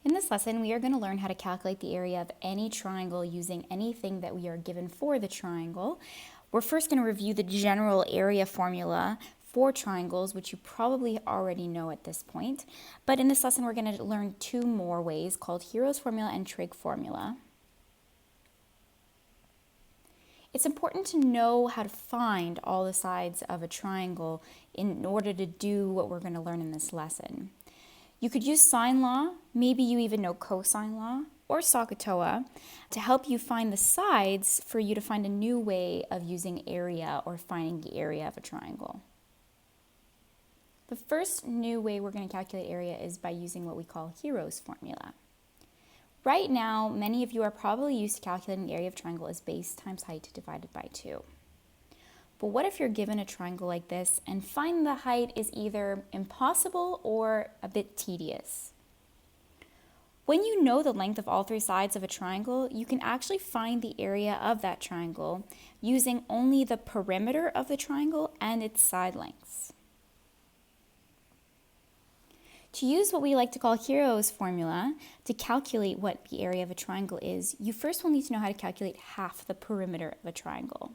In this lesson, we are going to learn how to calculate the area of any triangle using anything that we are given for the triangle. We're first going to review the general area formula for triangles, which you probably already know at this point. But in this lesson, we're going to learn two more ways called Herons formula and trig formula. It's important to know how to find all the sides of a triangle in order to do what we're going to learn in this lesson. You could use sine law, maybe you even know cosine law, or SOHCAHTOA to help you find the sides for you to find a new way of using area or finding the area of a triangle. The first new way we're going to calculate area is by using what we call Herons formula. Right now, many of you are probably used to calculating the area of a triangle as base times height divided by 2. But what if you're given a triangle like this and finding the height is either impossible or a bit tedious? When you know the length of all three sides of a triangle, you can actually find the area of that triangle using only the perimeter of the triangle and its side lengths. To use what we like to call Herons formula to calculate what the area of a triangle is, you first will need to know how to calculate half the perimeter of a triangle.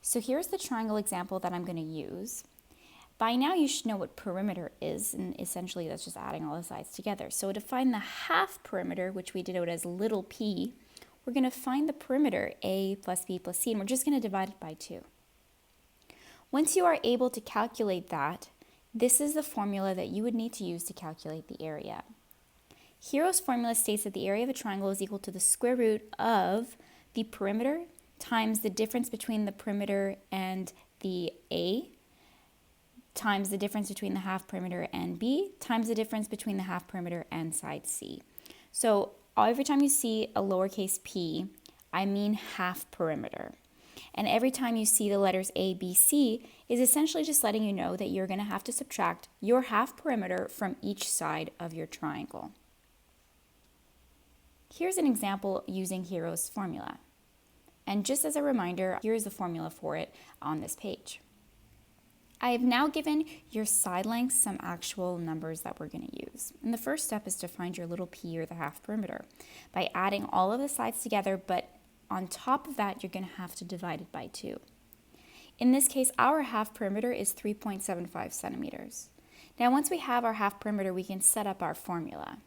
So here's the triangle example that I'm going to use. By now you should know what perimeter is, and essentially that's just adding all the sides together. So to find the half perimeter, which we denote as little p, we're going to find the perimeter a plus b plus c, and we're just going to divide it by 2. Once you are able to calculate that, this is the formula that you would need to use to calculate the area. Herons formula states that the area of a triangle is equal to the square root of the perimeter times the difference between the perimeter and the A, times the difference between the half perimeter and B, times the difference between the half perimeter and side C. So every time you see a lowercase p, I mean half perimeter. And every time you see the letters A, B, C is essentially just letting you know that you're going to have to subtract your half perimeter from each side of your triangle. Here's an example using Herons formula. And just as a reminder, here's the formula for it on this page. I have now given your side lengths some actual numbers that we're going to use. And the first step is to find your little p, or the half perimeter, by adding all of the sides together, but on top of that, you're going to have to divide it by 2. In this case, our half perimeter is 3.75 centimeters. Now, once we have our half perimeter, we can set up our formula.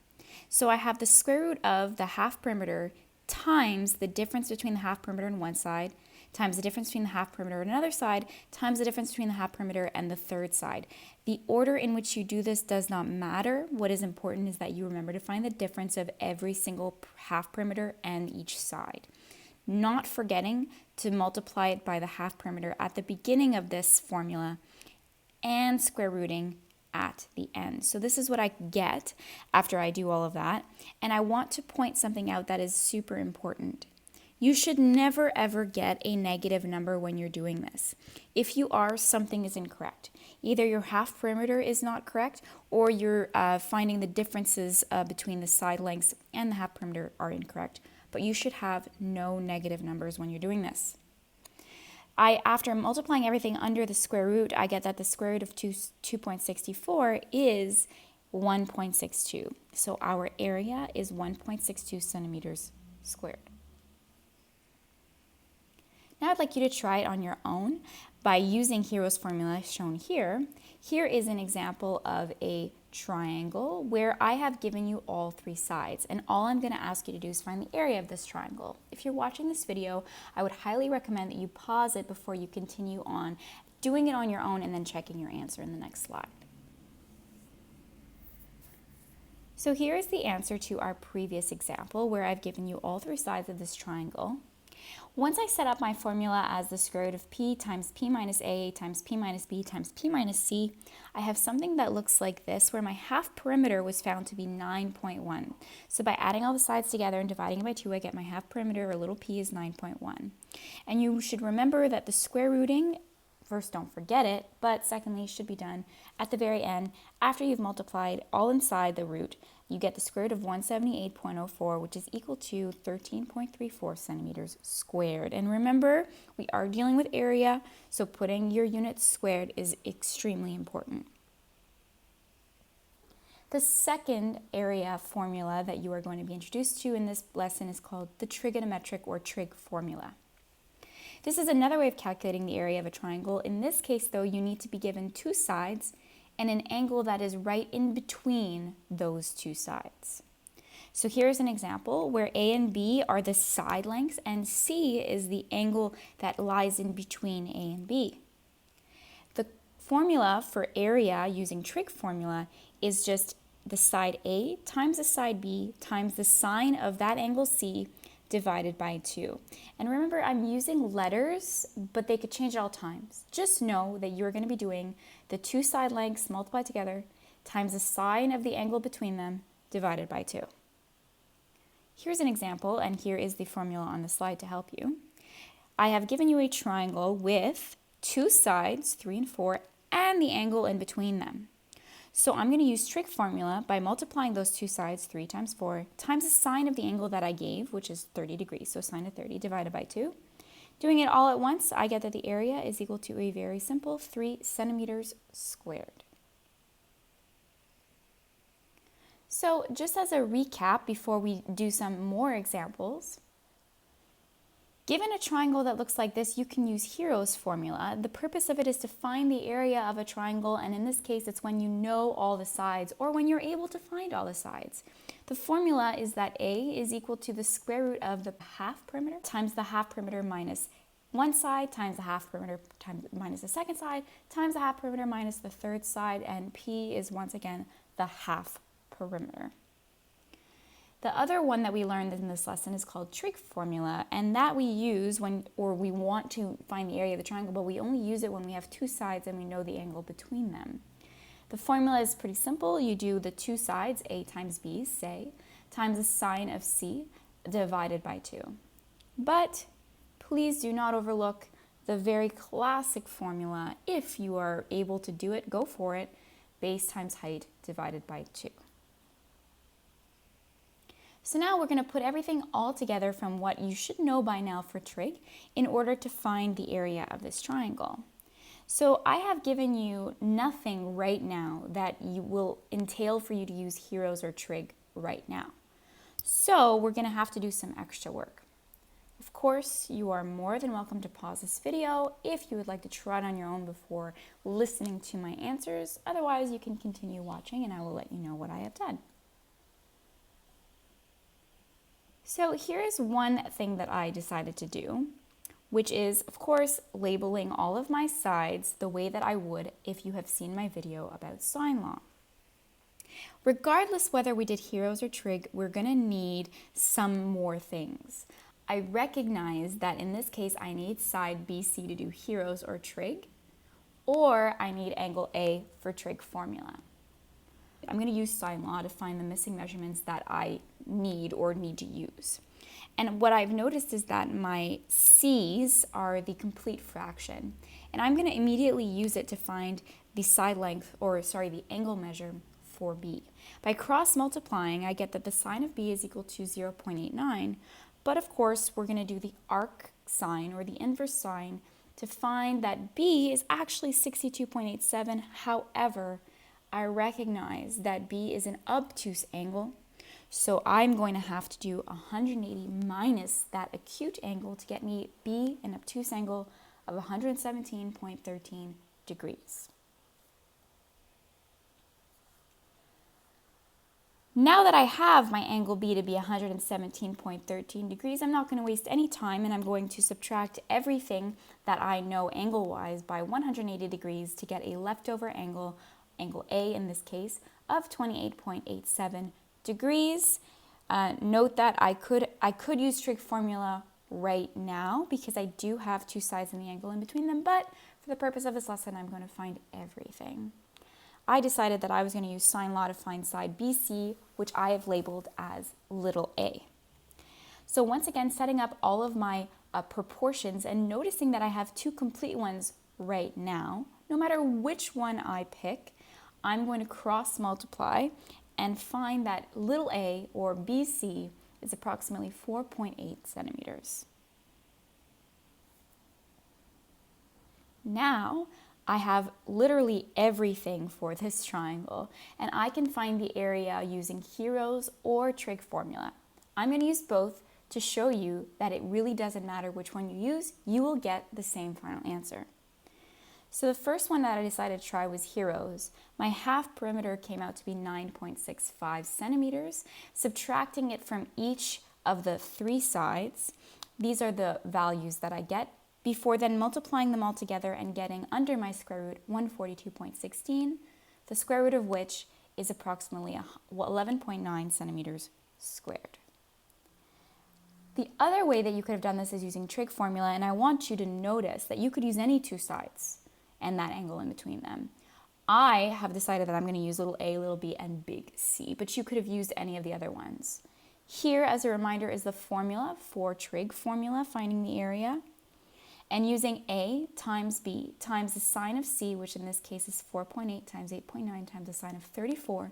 So I have the square root of the half perimeter times the difference between the half perimeter on one side, times the difference between the half perimeter on another side, times the difference between the half perimeter and the third side. The order in which you do this does not matter. What is important is that you remember to find the difference of every single half perimeter and each side, not forgetting to multiply it by the half perimeter at the beginning of this formula and square rooting at the end. So this is what I get after I do all of that. And I want to point something out that is super important. You should never ever get a negative number when you're doing this. If you are, something is incorrect. Either your half perimeter is not correct, or you're finding the differences between the side lengths and the half perimeter are incorrect. But you should have no negative numbers when you're doing this. After multiplying everything under the square root, I get that the square root of 2.64 is 1.62. So our area is 1.62 centimeters squared. Now I'd like you to try it on your own by using Herons formula shown here. Here is an example of a triangle where I have given you all three sides, and all I'm going to ask you to do is find the area of this triangle. If you're watching this video, I would highly recommend that you pause it before you continue on doing it on your own and then checking your answer in the next slide. So here is the answer to our previous example where I've given you all three sides of this triangle. Once I set up my formula as the square root of p times p minus a times p minus b times p minus c, I have something that looks like this, where my half perimeter was found to be 9.1. So by adding all the sides together and dividing it by 2, I get my half perimeter, or little p, is 9.1. And you should remember that the square rooting, first, don't forget it, but secondly, should be done at the very end. After you've multiplied all inside the root, you get the square root of 178.04, which is equal to 13.34 centimeters squared. And remember, we are dealing with area, so putting your units squared is extremely important. The second area formula that you are going to be introduced to in this lesson is called the trigonometric or trig formula. This is another way of calculating the area of a triangle. In this case, though, you need to be given two sides and an angle that is right in between those two sides. So here's an example where A and B are the side lengths and C is the angle that lies in between A and B. The formula for area using trig formula is just the side A times the side B times the sine of that angle C divided by 2. And remember, I'm using letters, but they could change at all times. Just know that you're going to be doing the two side lengths multiplied together times the sine of the angle between them divided by 2. Here's an example, and here is the formula on the slide to help you. I have given you a triangle with two sides, 3 and 4, and the angle in between them. So I'm going to use trig formula by multiplying those two sides, 3 times 4, times the sine of the angle that I gave, which is 30 degrees, so sine of 30 divided by 2. Doing it all at once, I get that the area is equal to a very simple 3 centimeters squared. So just as a recap before we do some more examples, given a triangle that looks like this, you can use Herons' formula. The purpose of it is to find the area of a triangle, and in this case, it's when you know all the sides or when you're able to find all the sides. The formula is that A is equal to the square root of the half perimeter times the half perimeter minus one side times the half perimeter minus the second side times the half perimeter minus the third side, and P is once again the half perimeter. The other one that we learned in this lesson is called trig formula, and that we use when we want to find the area of the triangle, but we only use it when we have two sides and we know the angle between them. The formula is pretty simple. You do the two sides, A times B, say, times the sine of C divided by 2. But please do not overlook the very classic formula. If you are able to do it, go for it. Base times height divided by 2. So now we're going to put everything all together from what you should know by now for trig in order to find the area of this triangle. So I have given you nothing right now that will entail for you to use Herons or trig right now. So we're going to have to do some extra work. Of course, you are more than welcome to pause this video if you would like to try it on your own before listening to my answers. Otherwise, you can continue watching and I will let you know what I have done. So here is one thing that I decided to do, which is, of course, labeling all of my sides the way that I would if you have seen my video about Sine Law. Regardless whether we did Herons or trig, we're going to need some more things. I recognize that in this case, I need side BC to do Herons or trig, or I need angle A for trig formula. I'm going to use Sine Law to find the missing measurements that I need to use. And what I've noticed is that my C's are the complete fraction. And I'm going to immediately use it to find the side length, the angle measure for B. By cross multiplying, I get that the sine of B is equal to 0.89. But of course, we're going to do the arc sine or the inverse sine to find that B is actually 62.87. However, I recognize that B is an obtuse angle, so I'm going to have to do 180 minus that acute angle to get me B, an obtuse angle of 117.13 degrees. Now that I have my angle B to be 117.13 degrees, I'm not going to waste any time and I'm going to subtract everything that I know angle-wise by 180 degrees to get a leftover angle A in this case, of 28.87 degrees. Note that I could use trig formula right now because I do have two sides and the angle in between them, but for the purpose of this lesson, I'm going to find everything. I decided that I was going to use Sine Law to find side BC, which I have labeled as little a. So once again, setting up all of my proportions and noticing that I have two complete ones right now, no matter which one I pick, I'm going to cross multiply and find that little a, or BC, is approximately 4.8 centimeters. Now, I have literally everything for this triangle, and I can find the area using Herons or trig formula. I'm going to use both to show you that it really doesn't matter which one you use, you will get the same final answer. So the first one that I decided to try was Herons. My half perimeter came out to be 9.65 centimeters. Subtracting it from each of the three sides, these are the values that I get, before then multiplying them all together and getting under my square root 142.16, the square root of which is approximately 11.9 centimeters squared. The other way that you could have done this is using trig formula, and I want you to notice that you could use any two sides and that angle in between them. I have decided that I'm going to use little a, little b, and big C, but you could have used any of the other ones. Here, as a reminder, is the formula for trig formula, finding the area. And using a times b times the sine of c, which in this case is 4.8 times 8.9 times the sine of 34,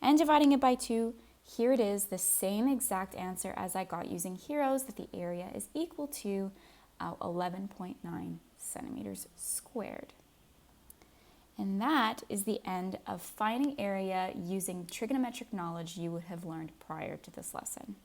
and dividing it by 2, here it is, the same exact answer as I got using Herons, that the area is equal to 11.9 centimeters squared. And that is the end of finding area using trigonometric knowledge you would have learned prior to this lesson.